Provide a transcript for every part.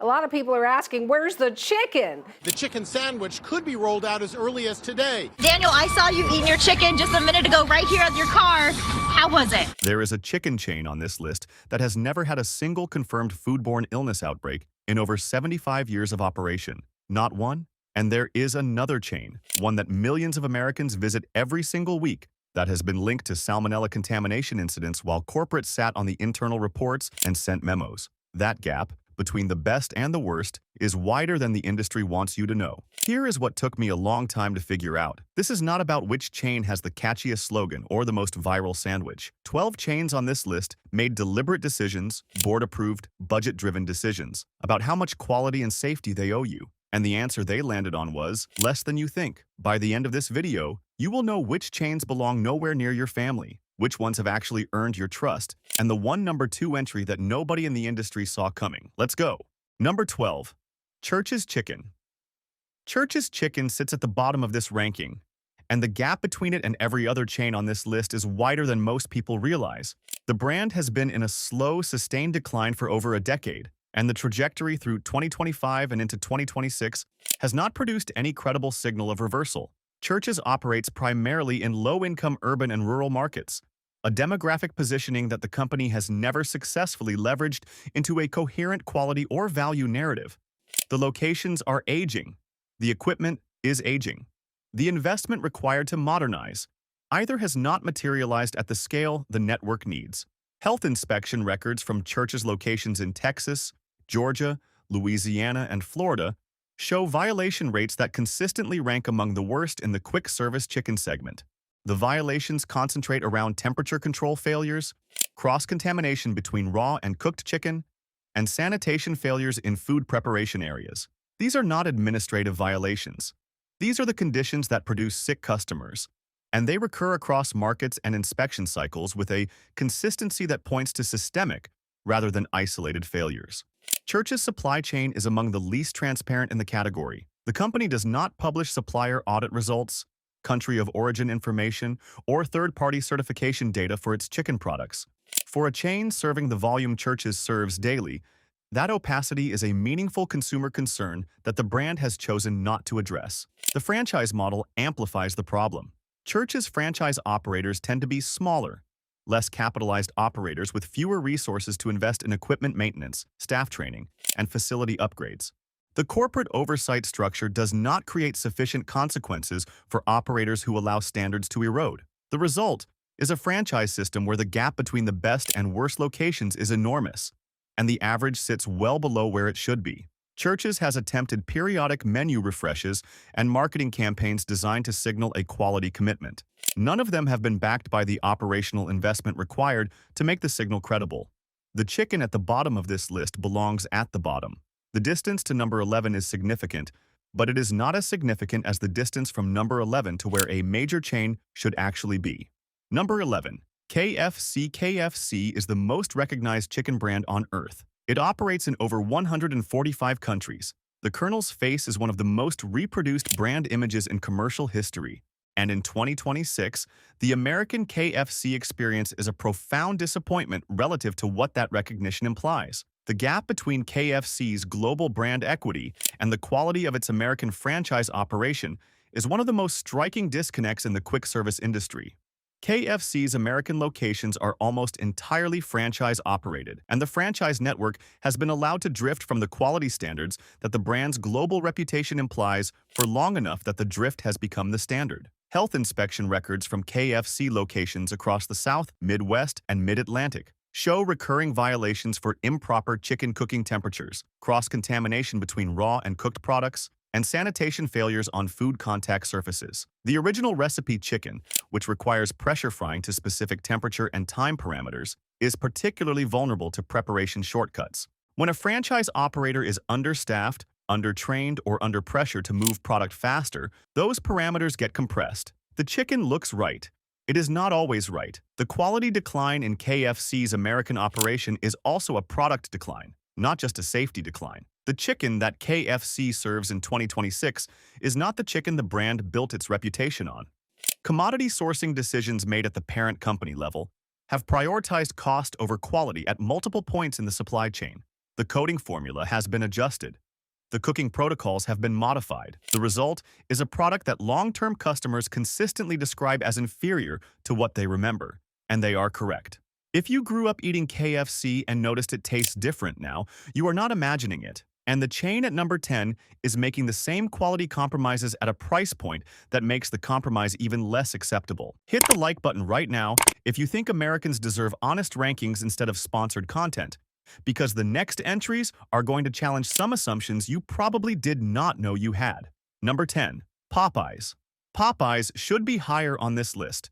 A lot of people are asking, where's the chicken? The chicken sandwich could be rolled out as early as today. Daniel, I saw you eating your chicken just a minute ago right here at your car. How was it? There is a chicken chain on this list that has never had a single confirmed foodborne illness outbreak in over 75 years of operation. Not one. And there is another chain, one that millions of Americans visit every single week, that has been linked to Salmonella contamination incidents while corporate sat on the internal reports and sent memos. That gap between the best and the worst is wider than the industry wants you to know. Here is what took me a long time to figure out. This is not about which chain has the catchiest slogan or the most viral sandwich. 12 chains on this list made deliberate decisions, board-approved, budget-driven decisions about how much quality and safety they owe you. And the answer they landed on was less than you think. By the end of this video, you will know which chains belong nowhere near your family, which ones have actually earned your trust, and the one number 2 entry that nobody in the industry saw coming. Let's go. Number 12. Church's Chicken. Church's Chicken sits at the bottom of this ranking, and the gap between it and every other chain on this list is wider than most people realize. The brand has been in a slow, sustained decline for over a decade, and the trajectory through 2025 and into 2026 has not produced any credible signal of reversal. Church's operates primarily in low-income urban and rural markets, a demographic positioning that the company has never successfully leveraged into a coherent quality or value narrative. The locations are aging. The equipment is aging. The investment required to modernize either has not materialized at the scale the network needs. Health inspection records from Church's locations in Texas, Georgia, Louisiana, and Florida show violation rates that consistently rank among the worst in the quick-service chicken segment. The violations concentrate around temperature control failures, cross-contamination between raw and cooked chicken, and sanitation failures in food preparation areas. These are not administrative violations. These are the conditions that produce sick customers, and they recur across markets and inspection cycles with a consistency that points to systemic rather than isolated failures. Church's supply chain is among the least transparent in the category. The company does not publish supplier audit results, country of origin information, or third-party certification data for its chicken products. For a chain serving the volume Church's serves daily, that opacity is a meaningful consumer concern that the brand has chosen not to address. The franchise model amplifies the problem. Church's franchise operators tend to be smaller, less capitalized operators with fewer resources to invest in equipment maintenance, staff training, and facility upgrades. The corporate oversight structure does not create sufficient consequences for operators who allow standards to erode. The result is a franchise system where the gap between the best and worst locations is enormous, and the average sits well below where it should be. Church's has attempted periodic menu refreshes and marketing campaigns designed to signal a quality commitment. None of them have been backed by the operational investment required to make the signal credible. The chicken at the bottom of this list belongs at the bottom. The distance to number 11 is significant, but it is not as significant as the distance from number 11 to where a major chain should actually be. Number 11. KFC. KFC is the most recognized chicken brand on earth. It operates in over 145 countries. The Colonel's face is one of the most reproduced brand images in commercial history. And in 2026, the American KFC experience is a profound disappointment relative to what that recognition implies. The gap between KFC's global brand equity and the quality of its American franchise operation is one of the most striking disconnects in the quick-service industry. KFC's American locations are almost entirely franchise-operated, and the franchise network has been allowed to drift from the quality standards that the brand's global reputation implies for long enough that the drift has become the standard. Health inspection records from KFC locations across the South, Midwest, and Mid-Atlantic show recurring violations for improper chicken cooking temperatures, cross-contamination between raw and cooked products, and sanitation failures on food contact surfaces. The original recipe chicken, which requires pressure frying to specific temperature and time parameters, is particularly vulnerable to preparation shortcuts. When a franchise operator is understaffed, undertrained, or under pressure to move product faster, those parameters get compressed. The chicken looks right. It is not always right. The quality decline in KFC's American operation is also a product decline, not just a safety decline. The chicken that KFC serves in 2026 is not the chicken the brand built its reputation on. Commodity sourcing decisions made at the parent company level have prioritized cost over quality at multiple points in the supply chain. The coating formula has been adjusted. The cooking protocols have been modified. The result is a product that long-term customers consistently describe as inferior to what they remember. And they are correct. If you grew up eating KFC and noticed it tastes different now, you are not imagining it. And the chain at number 10 is making the same quality compromises at a price point that makes the compromise even less acceptable. Hit the like button right now if you think Americans deserve honest rankings instead of sponsored content, because the next entries are going to challenge some assumptions you probably did not know you had. Number 10. Popeyes. Popeyes should be higher on this list.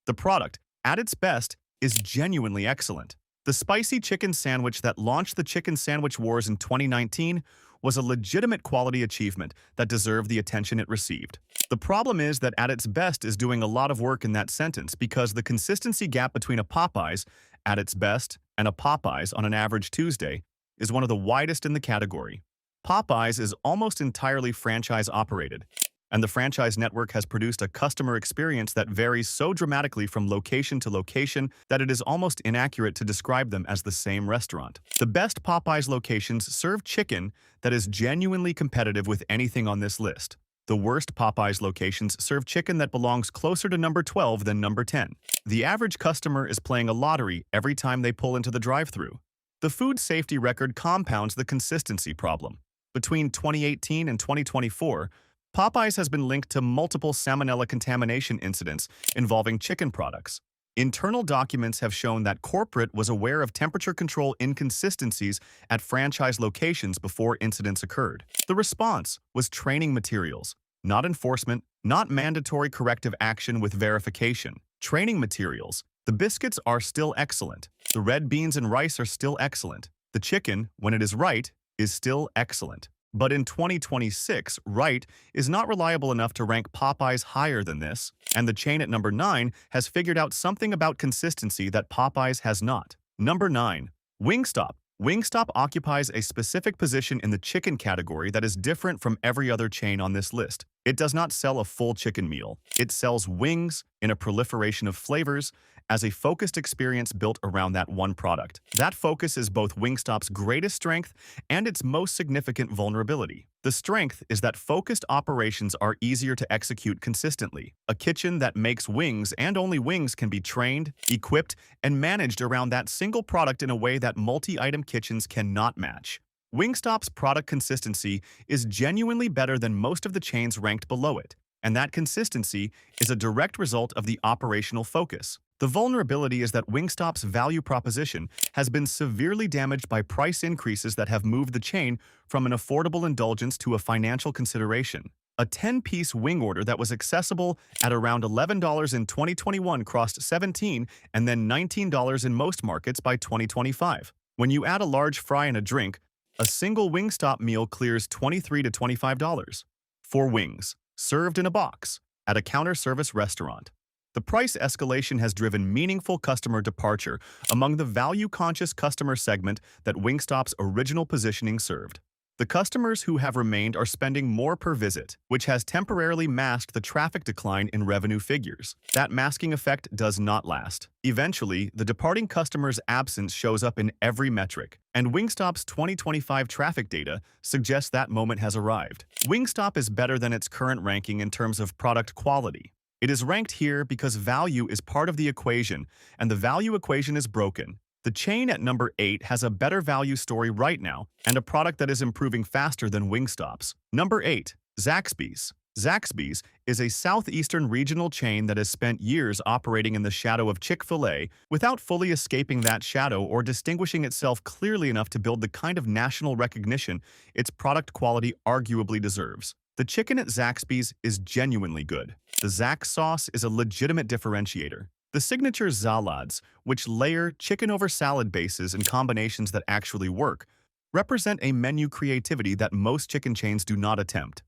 The product, at its best, is genuinely excellent. The spicy chicken sandwich that launched the chicken sandwich wars in 2019 was a legitimate quality achievement that deserved the attention it received. The problem is that at its best is doing a lot of work in that sentence because the consistency gap between a Popeyes at its best and a Popeyes on an average Tuesday is one of the widest in the category. Popeyes is almost entirely franchise operated, and the franchise network has produced a customer experience that varies so dramatically from location to location that it is almost inaccurate to describe them as the same restaurant. The best Popeyes locations serve chicken that is genuinely competitive with anything on this list. The worst Popeyes locations serve chicken that belongs closer to number 12 than number 10. The average customer is playing a lottery every time they pull into the drive-thru. The food safety record compounds the consistency problem. Between 2018 and 2024, Popeyes has been linked to multiple Salmonella contamination incidents involving chicken products. Internal documents have shown that corporate was aware of temperature control inconsistencies at franchise locations before incidents occurred. The response was training materials, not enforcement, not mandatory corrective action with verification. Training materials. The biscuits are still excellent. The red beans and rice are still excellent. The chicken, when it is right, is still excellent. But in 2026, right is not reliable enough to rank Popeyes higher than this, and the chain at number 9 has figured out something about consistency that Popeyes has not. Number 9. Wingstop. Wingstop occupies a specific position in the chicken category that is different from every other chain on this list. It does not sell a full chicken meal. It sells wings in a proliferation of flavors as a focused experience built around that one product. That focus is both Wingstop's greatest strength and its most significant vulnerability. The strength is that focused operations are easier to execute consistently. A kitchen that makes wings and only wings can be trained, equipped, and managed around that single product in a way that multi-item kitchens cannot match. Wingstop's product consistency is genuinely better than most of the chains ranked below it, and that consistency is a direct result of the operational focus. The vulnerability is that Wingstop's value proposition has been severely damaged by price increases that have moved the chain from an affordable indulgence to a financial consideration. A 10-piece wing order that was accessible at around $11 in 2021 crossed $17 and then $19 in most markets by 2025. When you add a large fry and a drink, a single Wingstop meal clears $23 to $25 for wings, served in a box, at a counter-service restaurant. The price escalation has driven meaningful customer departure among the value-conscious customer segment that Wingstop's original positioning served. The customers who have remained are spending more per visit, which has temporarily masked the traffic decline in revenue figures. That masking effect does not last. Eventually, the departing customer's absence shows up in every metric, and Wingstop's 2025 traffic data suggests that moment has arrived. Wingstop is better than its current ranking in terms of product quality. It is ranked here because value is part of the equation, and the value equation is broken. The chain at number 8 has a better value story right now and a product that is improving faster than Wingstop's. Number 8. Zaxby's. Zaxby's is a southeastern regional chain that has spent years operating in the shadow of Chick-fil-A without fully escaping that shadow or distinguishing itself clearly enough to build the kind of national recognition its product quality arguably deserves. The chicken at Zaxby's is genuinely good. The Zax sauce is a legitimate differentiator. The signature salads, which layer chicken over salad bases in combinations that actually work, represent a menu creativity that most chicken chains do not attempt.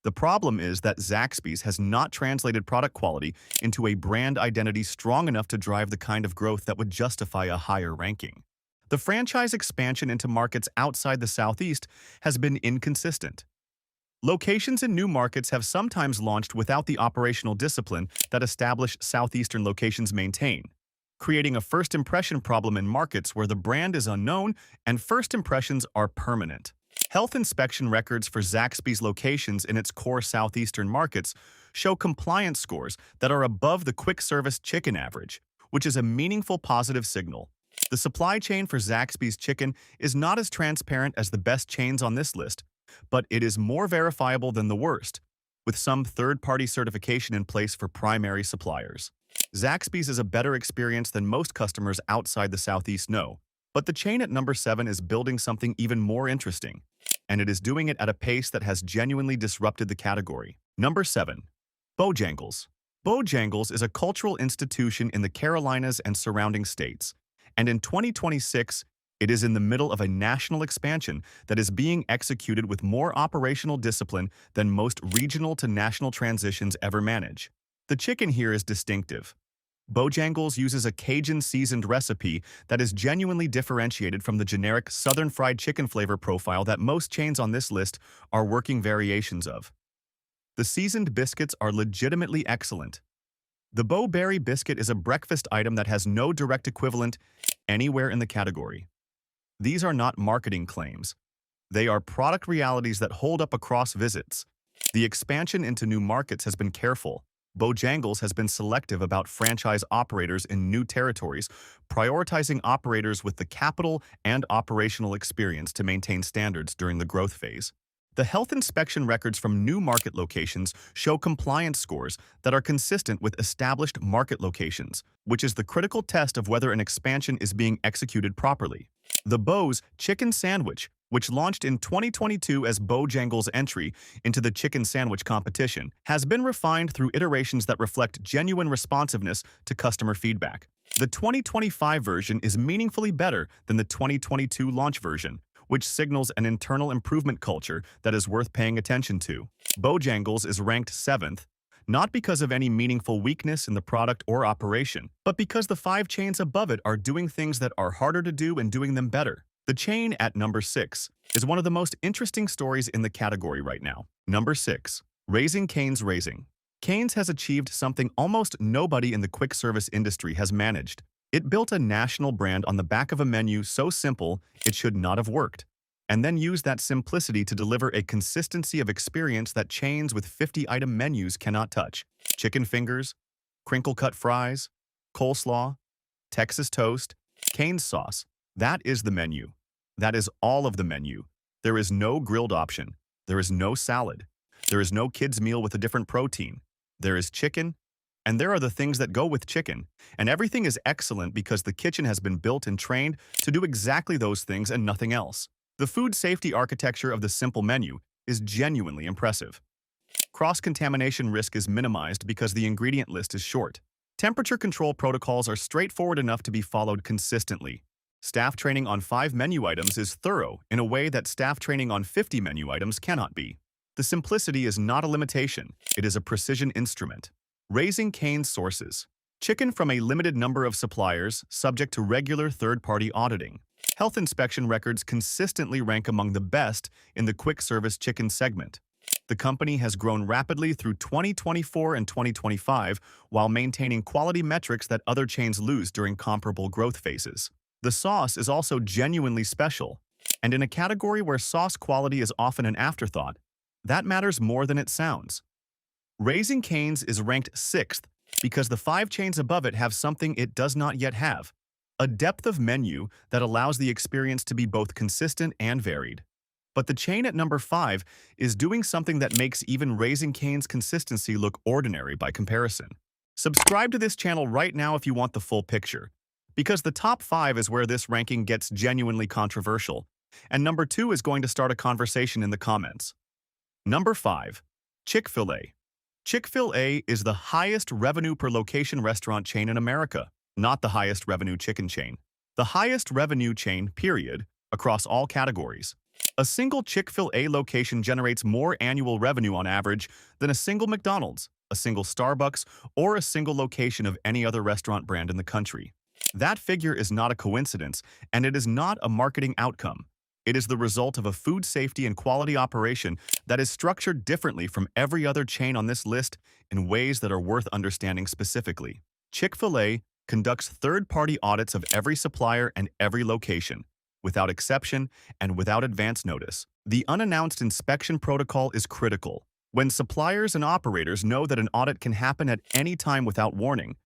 The problem is that Zaxby's has not translated product quality into a brand identity strong enough to drive the kind of growth that would justify a higher ranking. The franchise expansion into markets outside the Southeast has been inconsistent. Locations in new markets have sometimes launched without the operational discipline that established Southeastern locations maintain. creating a first impression problem in markets where the brand is unknown and first impressions are permanent. Health inspection records for Zaxby's locations in its core southeastern markets show compliance scores that are above the quick-service chicken average, which is a meaningful positive signal. The supply chain for Zaxby's chicken is not as transparent as the best chains on this list, but it is more verifiable than the worst, with some third-party certification in place for primary suppliers. Zaxby's is a better experience than most customers outside the Southeast know, but the chain at number 7 is building something even more interesting, and it is doing it at a pace that has genuinely disrupted the category. Number 7. Bojangles. Bojangles is a cultural institution in the Carolinas and surrounding states, and in 2026, it is in the middle of a national expansion that is being executed with more operational discipline than most regional to national transitions ever manage. The chicken here is distinctive. Bojangles uses a Cajun-seasoned recipe that is genuinely differentiated from the generic Southern fried chicken flavor profile that most chains on this list are working variations of. The seasoned biscuits are legitimately excellent. The Bo Berry biscuit is a breakfast item that has no direct equivalent anywhere in the category. These are not marketing claims. They are product realities that hold up across visits. The expansion into new markets has been careful. Bojangles has been selective about franchise operators in new territories, prioritizing operators with the capital and operational experience to maintain standards during the growth phase. The health inspection records from new market locations show compliance scores that are consistent with established market locations, which is the critical test of whether an expansion is being executed properly. The Bo's Chicken Sandwich, which launched in 2022 as Bojangles' entry into the chicken sandwich competition, has been refined through iterations that reflect genuine responsiveness to customer feedback. The 2025 version is meaningfully better than the 2022 launch version, which signals an internal improvement culture that is worth paying attention to. Bojangles is ranked 7th, not because of any meaningful weakness in the product or operation, but because the 5 chains above it are doing things that are harder to do and doing them better. The chain at number 6 is one of the most interesting stories in the category right now. Number 6. Raising Cane's Raising. Cane's has achieved something almost nobody in the quick service industry has managed. It built a national brand on the back of a menu so simple it should not have worked, and then used that simplicity to deliver a consistency of experience that chains with 50-item menus cannot touch. Chicken fingers, crinkle-cut fries, coleslaw, Texas toast, Cane's sauce. That is the menu. That is all of the menu. There is no grilled option. There is no salad. There is no kids' meal with a different protein. There is chicken, and there are the things that go with chicken. And everything is excellent because the kitchen has been built and trained to do exactly those things and nothing else. The food safety architecture of the simple menu is genuinely impressive. Cross-contamination risk is minimized because the ingredient list is short. Temperature control protocols are straightforward enough to be followed consistently. Staff training on 5 menu items is thorough in a way that staff training on 50 menu items cannot be. The simplicity is not a limitation, it is a precision instrument. Raising Cane's sources. Chicken from a limited number of suppliers, subject to regular third-party auditing. Health inspection records consistently rank among the best in the quick-service chicken segment. The company has grown rapidly through 2024 and 2025 while maintaining quality metrics that other chains lose during comparable growth phases. The sauce is also genuinely special, and in a category where sauce quality is often an afterthought, that matters more than it sounds. Raising Cane's is ranked 6th because the 5 chains above it have something it does not yet have, a depth of menu that allows the experience to be both consistent and varied. But the chain at number 5 is doing something that makes even Raising Cane's consistency look ordinary by comparison. Subscribe to this channel right now if you want the full picture, because the top 5 is where this ranking gets genuinely controversial, and number 2 is going to start a conversation in the comments. Number 5. Chick-fil-A. Chick-fil-A is the highest revenue per location restaurant chain in America, not the highest revenue chicken chain. The highest revenue chain, period, across all categories. A single Chick-fil-A location generates more annual revenue on average than a single McDonald's, a single Starbucks, or a single location of any other restaurant brand in the country. That figure is not a coincidence, and it is not a marketing outcome. It is the result of a food safety and quality operation that is structured differently from every other chain on this list in ways that are worth understanding specifically. Chick-fil-A conducts third-party audits of every supplier and every location, without exception and without advance notice. The unannounced inspection protocol is critical. When suppliers and operators know that an audit can happen at any time without warning,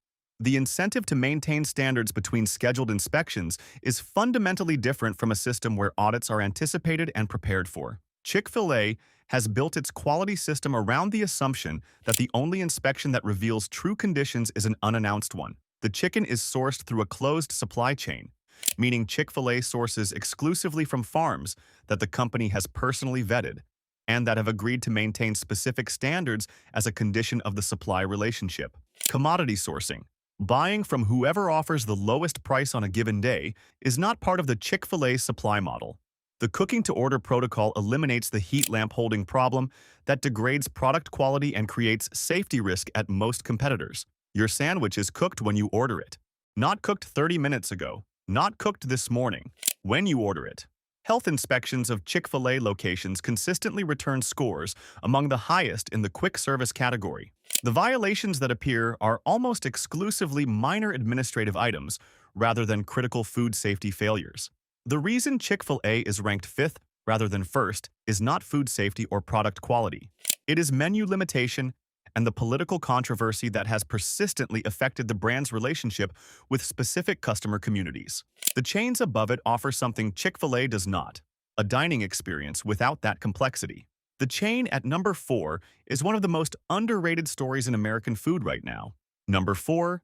the incentive to maintain standards between scheduled inspections is fundamentally different from a system where audits are anticipated and prepared for. Chick-fil-A has built its quality system around the assumption that the only inspection that reveals true conditions is an unannounced one. The chicken is sourced through a closed supply chain, meaning Chick-fil-A sources exclusively from farms that the company has personally vetted and that have agreed to maintain specific standards as a condition of the supply relationship. Commodity sourcing. Buying from whoever offers the lowest price on a given day is not part of the Chick-fil-A supply model. The cooking-to-order protocol eliminates the heat lamp holding problem that degrades product quality and creates safety risk at most competitors. Your sandwich is cooked when you order it. Not cooked 30 minutes ago. Not cooked this morning. When you order it. Health inspections of Chick-fil-A locations consistently return scores among the highest in the quick service category. The violations that appear are almost exclusively minor administrative items rather than critical food safety failures. The reason Chick-fil-A is ranked 5th rather than 1st is not food safety or product quality. It is menu limitation and the political controversy that has persistently affected the brand's relationship with specific customer communities. The chains above it offer something Chick-fil-A does not, a dining experience without that complexity. The chain at number 4 is one of the most underrated stories in American food right now. Number 4.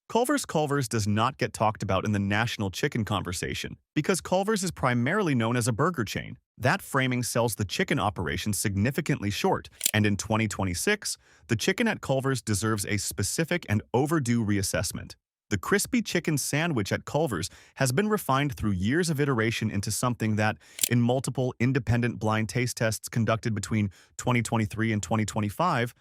Culver's does not get talked about in the national chicken conversation because Culver's is primarily known as a burger chain. That framing sells the chicken operation significantly short, and in 2026, the chicken at Culver's deserves a specific and overdue reassessment. The crispy chicken sandwich at Culver's has been refined through years of iteration into something that, in multiple independent blind taste tests conducted between 2023 and 2025,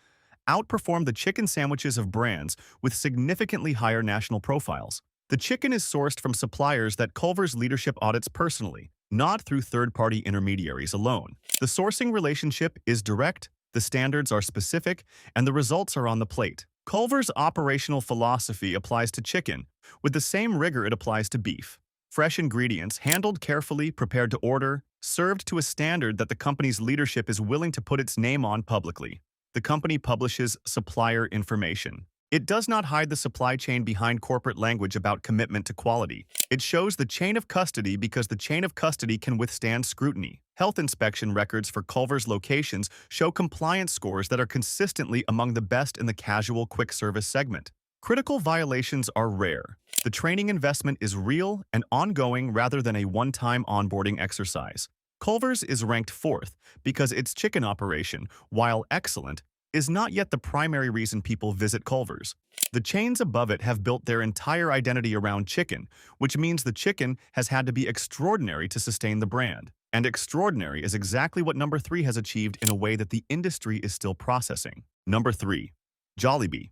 outperformed the chicken sandwiches of brands with significantly higher national profiles. The chicken is sourced from suppliers that Culver's leadership audits personally, not through third-party intermediaries alone. The sourcing relationship is direct, the standards are specific, and the results are on the plate. Culver's operational philosophy applies to chicken, with the same rigor it applies to beef. Fresh ingredients, handled carefully, prepared to order, served to a standard that the company's leadership is willing to put its name on publicly. The company publishes supplier information. It does not hide the supply chain behind corporate language about commitment to quality. It shows the chain of custody because the chain of custody can withstand scrutiny. Health inspection records for Culver's locations show compliance scores that are consistently among the best in the casual quick service segment. Critical violations are rare. The training investment is real and ongoing rather than a one-time onboarding exercise. Culver's is ranked 4th because its chicken operation, while excellent, is not yet the primary reason people visit Culver's. The chains above it have built their entire identity around chicken, which means the chicken has had to be extraordinary to sustain the brand. And extraordinary is exactly what number 3 has achieved in a way that the industry is still processing. Number 3. Jollibee.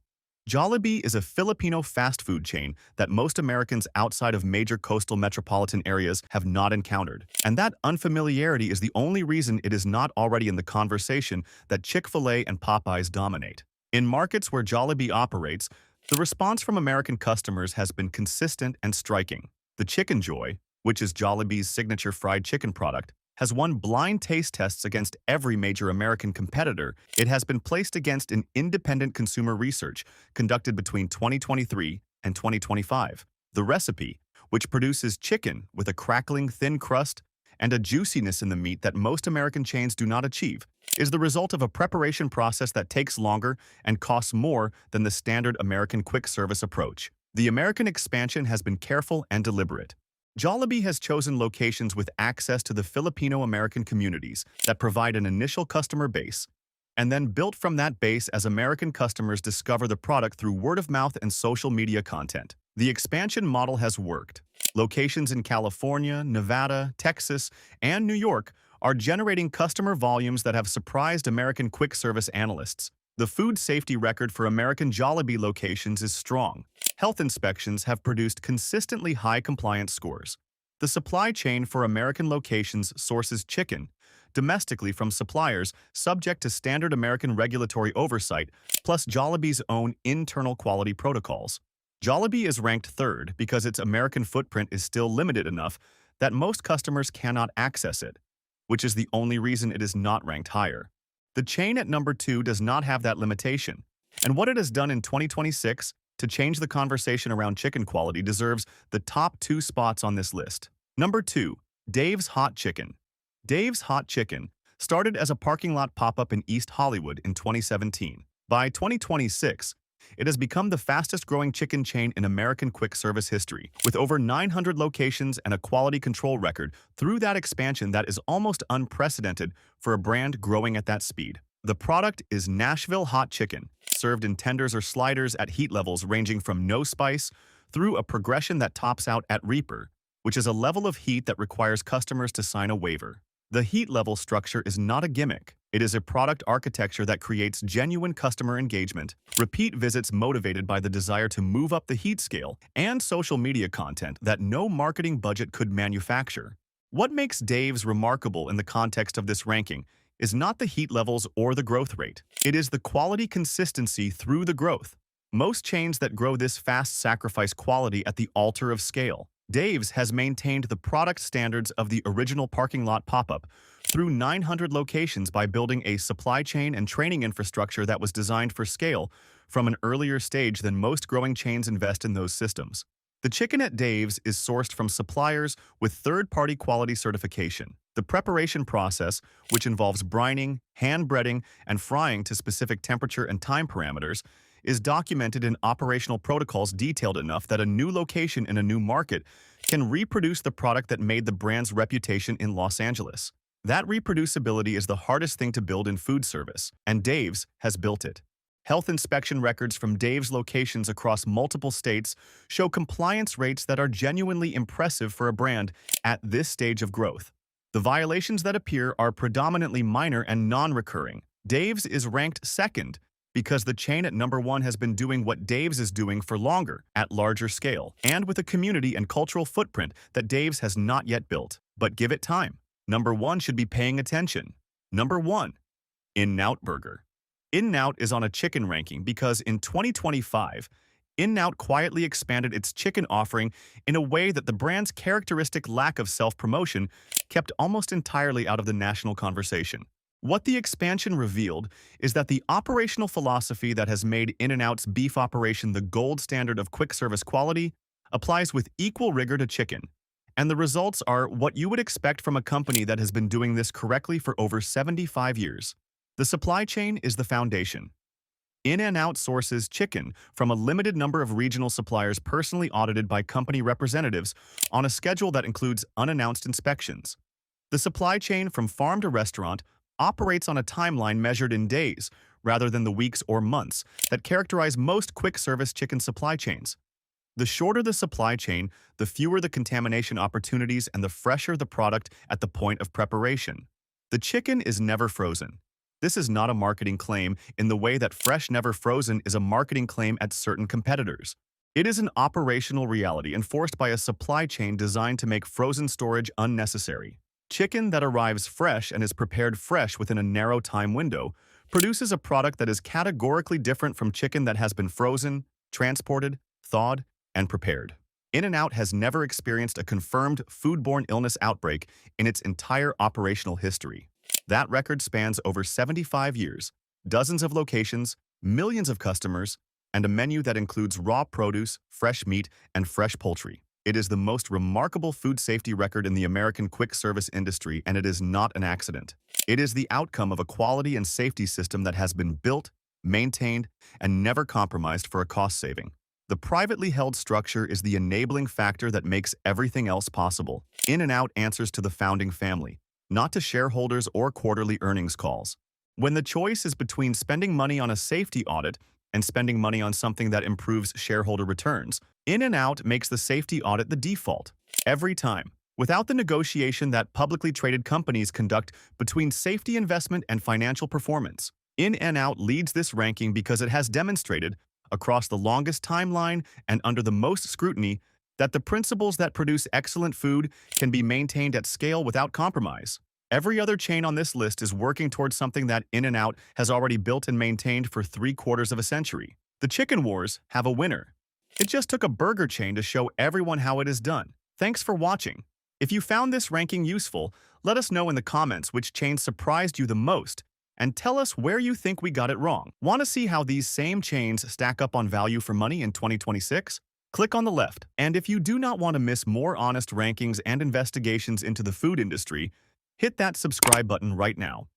Jollibee is a Filipino fast food chain that most Americans outside of major coastal metropolitan areas have not encountered. And that unfamiliarity is the only reason it is not already in the conversation that Chick-fil-A and Popeyes dominate. In markets where Jollibee operates, the response from American customers has been consistent and striking. The Chicken Joy, which is Jollibee's signature fried chicken product, has won blind taste tests against every major American competitor it has been placed against in independent consumer research conducted between 2023 and 2025. The recipe, which produces chicken with a crackling thin crust and a juiciness in the meat that most American chains do not achieve, is the result of a preparation process that takes longer and costs more than the standard American quick service approach. The American expansion has been careful and deliberate. Jollibee has chosen locations with access to the Filipino-American communities that provide an initial customer base, and then built from that base as American customers discover the product through word of mouth and social media content. The expansion model has worked. Locations in California, Nevada, Texas, and New York are generating customer volumes that have surprised American quick service analysts. The food safety record for American Jollibee locations is strong. Health inspections have produced consistently high compliance scores. The supply chain for American locations sources chicken domestically from suppliers subject to standard American regulatory oversight, plus Jollibee's own internal quality protocols. Jollibee is ranked third because its American footprint is still limited enough that most customers cannot access it, which is the only reason it is not ranked higher. The chain at number 2 does not have that limitation, and what it has done in 2026 to change the conversation around chicken quality deserves the top 2 spots on this list. Number 2, Dave's Hot Chicken. Dave's Hot Chicken started as a parking lot pop-up in East Hollywood in 2017. By 2026, it has become the fastest-growing chicken chain in American quick service history, with over 900 locations and a quality control record through that expansion that is almost unprecedented for a brand growing at that speed. The product is Nashville Hot Chicken, served in tenders or sliders at heat levels ranging from no spice through a progression that tops out at Reaper, which is a level of heat that requires customers to sign a waiver. The heat level structure is not a gimmick. It is a product architecture that creates genuine customer engagement, repeat visits motivated by the desire to move up the heat scale, and social media content that no marketing budget could manufacture. What makes Dave's remarkable in the context of this ranking is not the heat levels or the growth rate. It is the quality consistency through the growth. Most chains that grow this fast sacrifice quality at the altar of scale. Dave's has maintained the product standards of the original parking lot pop-up through 900 locations by building a supply chain and training infrastructure that was designed for scale from an earlier stage than most growing chains invest in those systems. The chicken at Dave's is sourced from suppliers with third-party quality certification. The preparation process, which involves brining, hand breading, and frying to specific temperature and time parameters, is documented in operational protocols detailed enough that a new location in a new market can reproduce the product that made the brand's reputation in Los Angeles. That reproducibility is the hardest thing to build in food service, and Dave's has built it. Health inspection records from Dave's locations across multiple states show compliance rates that are genuinely impressive for a brand at this stage of growth. The violations that appear are predominantly minor and non-recurring. Dave's is ranked second because the chain at number 1 has been doing what Dave's is doing for longer, at larger scale, and with a community and cultural footprint that Dave's has not yet built. But give it time. Number 1 should be paying attention. Number 1, In-N-Out Burger. In-N-Out is on a chicken ranking because in 2025, In-N-Out quietly expanded its chicken offering in a way that the brand's characteristic lack of self-promotion kept almost entirely out of the national conversation. What the expansion revealed is that the operational philosophy that has made In-N-Out's beef operation the gold standard of quick service quality applies with equal rigor to chicken. And the results are what you would expect from a company that has been doing this correctly for over 75 years. The supply chain is the foundation. In-N-Out sources chicken from a limited number of regional suppliers personally audited by company representatives on a schedule that includes unannounced inspections. The supply chain from farm to restaurant operates on a timeline measured in days rather than the weeks or months that characterize most quick-service chicken supply chains. The shorter the supply chain, the fewer the contamination opportunities and the fresher the product at the point of preparation. The chicken is never frozen. This is not a marketing claim in the way that fresh never frozen is a marketing claim at certain competitors. It is an operational reality enforced by a supply chain designed to make frozen storage unnecessary. Chicken that arrives fresh and is prepared fresh within a narrow time window produces a product that is categorically different from chicken that has been frozen, transported, thawed, and prepared. In-N-Out has never experienced a confirmed foodborne illness outbreak in its entire operational history. That record spans over 75 years, dozens of locations, millions of customers, and a menu that includes raw produce, fresh meat, and fresh poultry. It is the most remarkable food safety record in the American quick service industry, and it is not an accident. It is the outcome of a quality and safety system that has been built, maintained, and never compromised for a cost saving. The privately held structure is the enabling factor that makes everything else possible. In-N-Out answers to the founding family, not to shareholders or quarterly earnings calls. When the choice is between spending money on a safety audit and spending money on something that improves shareholder returns, In-N-Out makes the safety audit the default, every time, without the negotiation that publicly traded companies conduct between safety investment and financial performance. In-N-Out leads this ranking because it has demonstrated, across the longest timeline and under the most scrutiny, that the principles that produce excellent food can be maintained at scale without compromise. Every other chain on this list is working towards something that In-N-Out has already built and maintained for 3/4 of a century. The chicken wars have a winner. It just took a burger chain to show everyone how it is done. Thanks for watching. If you found this ranking useful, let us know in the comments which chain surprised you the most, and tell us where you think we got it wrong. Want to see how these same chains stack up on value for money in 2026? Click on the left. And if you do not want to miss more honest rankings and investigations into the food industry, hit that subscribe button right now.